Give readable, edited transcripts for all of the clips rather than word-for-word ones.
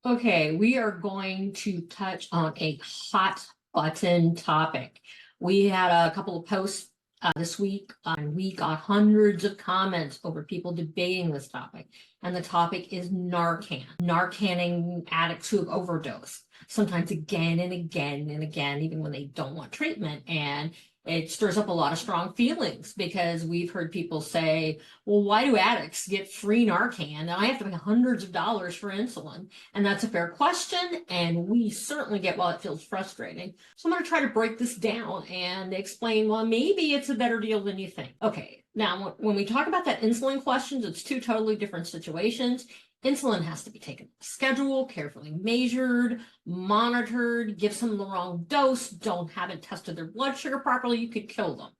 Okay, we are going to touch on a hot button topic. We had a couple of posts this week, and we got hundreds of comments over people debating this topic. And the topic is Narcan, Narcaning addicts who have overdosed, sometimes again and again and again, even when they don't want treatment. And it stirs up a lot of strong feelings because we've heard people say, well, why do addicts get free Narcan and I have to pay hundreds of dollars for insulin? And that's a fair question, and we certainly get why it feels frustrating. So I'm going to try to break this down and explain, well, maybe it's a better deal than you think. Okay, now when we talk about that insulin questions, it's two totally different situations. Insulin has to be taken on a schedule, carefully measured, monitored. Give someone the wrong dose, haven't tested their blood sugar properly, you could kill them.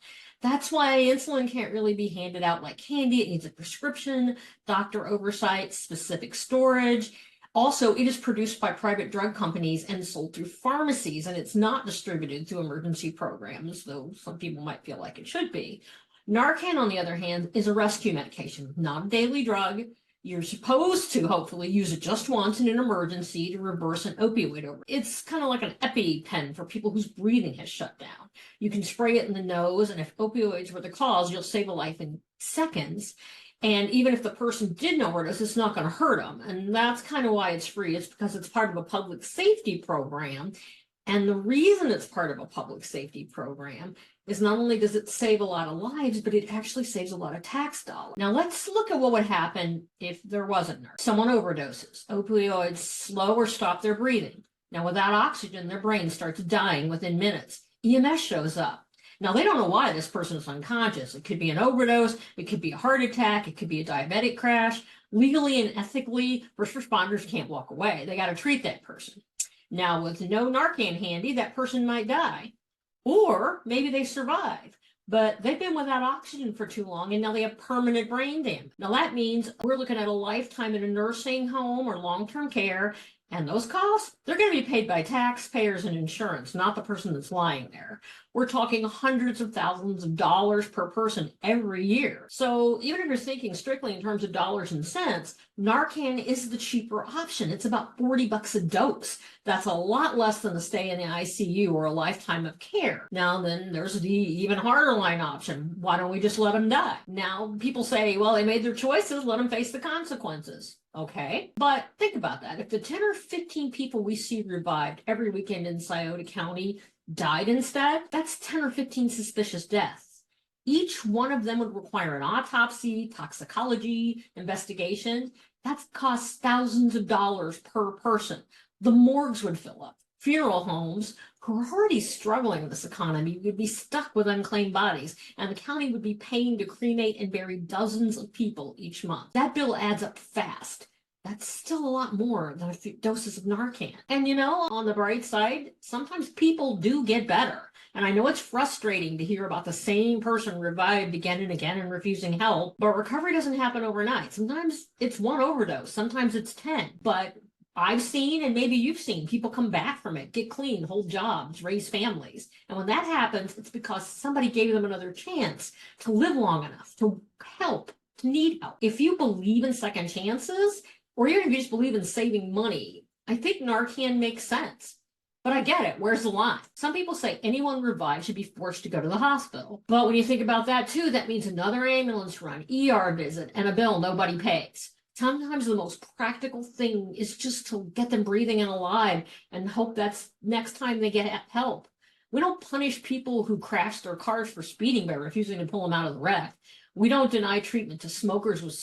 That's why insulin can't really be handed out like candy. It needs a prescription, doctor oversight, specific storage. Also, it is produced by private drug companies and sold through pharmacies, and it's not distributed through emergency programs, though some people might feel like it should be. Narcan, on the other hand, is a rescue medication, not a daily drug. You're supposed to hopefully use it just once in an emergency to reverse an opioid overdose. It's kind of like an EpiPen for people whose breathing has shut down. You can spray it in the nose, and if opioids were the cause, you'll save a life in seconds. And even if the person did know overdose, it's not going to hurt them. And that's kind of why it's free. It's because it's part of a public safety program. And the reason it's part of a public safety program is not only does it save a lot of lives, but it actually saves a lot of tax dollars. Now let's look at what would happen if there wasn't Narcan. Someone overdoses. Opioids slow or stop their breathing. Now without oxygen, their brain starts dying within minutes. EMS shows up. Now, they don't know why this person is unconscious. It could be an overdose, it could be a heart attack, it could be a diabetic crash. Legally and ethically, first responders can't walk away. They got to treat that person. Now, with no Narcan handy, that person might die. Or maybe they survive, but they've been without oxygen for too long and now they have permanent brain damage. Now, that means we're looking at a lifetime in a nursing home or long-term care. And those costs, they're going to be paid by taxpayers and insurance, not the person that's lying there. We're talking hundreds of thousands of dollars per person every year. So even if you're thinking strictly in terms of dollars and cents, Narcan is the cheaper option. It's about $40 a dose. That's a lot less than a stay in the ICU or a lifetime of care. Now, then there's the even harder line option. Why don't we just let them die? Now, people say, well, they made their choices, let them face the consequences. Okay, but think about that. If the 10 or 15 people we see revived every weekend in Sciota County died instead, that's 10 or 15 suspicious deaths. Each one of them would require an autopsy, toxicology, investigation. That costs thousands of dollars per person. The morgues would fill up. Funeral homes, who are already struggling with this economy, would be stuck with unclaimed bodies, and the county would be paying to cremate and bury dozens of people each month. That bill adds up fast. That's still a lot more than a few doses of Narcan. And you know, on the bright side, sometimes people do get better. And I know it's frustrating to hear about the same person revived again and again and refusing help, but recovery doesn't happen overnight. Sometimes it's one overdose, sometimes it's 10, but I've seen, and maybe you've seen, people come back from it, get clean, hold jobs, raise families. And when that happens, it's because somebody gave them another chance to live long enough, to help, to need help. If you believe in second chances, or even if you just believe in saving money, I think Narcan makes sense. But I get it. Where's the line? Some people say anyone revived should be forced to go to the hospital. But when you think about that too, that means another ambulance run, ER visit, and a bill nobody pays. Sometimes the most practical thing is just to get them breathing and alive and hope that's next time they get help. We don't punish people who crash their cars for speeding by refusing to pull them out of the wreck. We don't deny treatment to smokers with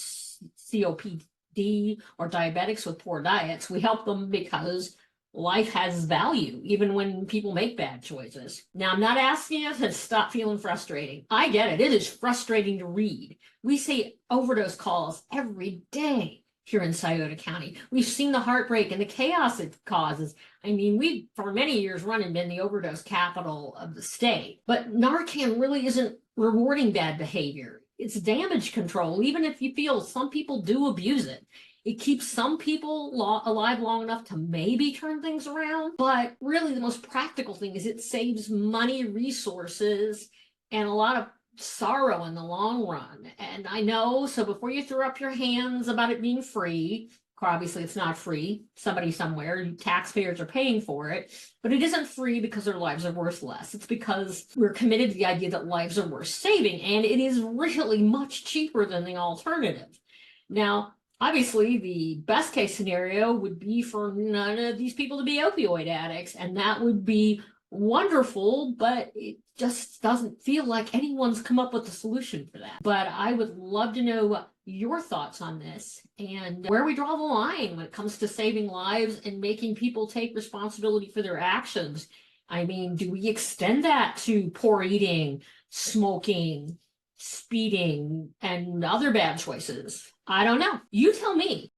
COPD or diabetics with poor diets. We help them because life has value, even when people make bad choices. Now, I'm not asking you to stop feeling frustrating. I get it. It is frustrating to read. We see overdose calls every day here in Sciota County. We've seen the heartbreak and the chaos it causes. I mean, we've for many years run and been the overdose capital of the state. But Narcan really isn't rewarding bad behavior. It's damage control, even if you feel some people do abuse it. It keeps some people alive long enough to maybe turn things around. But really, the most practical thing is it saves money, resources, and a lot of sorrow in the long run. And I know, so before you throw up your hands about it being free, of Obviously, it's not free. Somebody somewhere, taxpayers are paying for it, but it isn't free because their lives are worth less. It's because we're committed to the idea that lives are worth saving, and it is really much cheaper than the alternative. Now, obviously, the best case scenario would be for none of these people to be opioid addicts, and that would be wonderful, but it just doesn't feel like anyone's come up with a solution for that. But I would love to know your thoughts on this and where we draw the line when it comes to saving lives and making people take responsibility for their actions. I mean, do we extend that to poor eating, smoking, speeding, and other bad choices? I don't know. You tell me.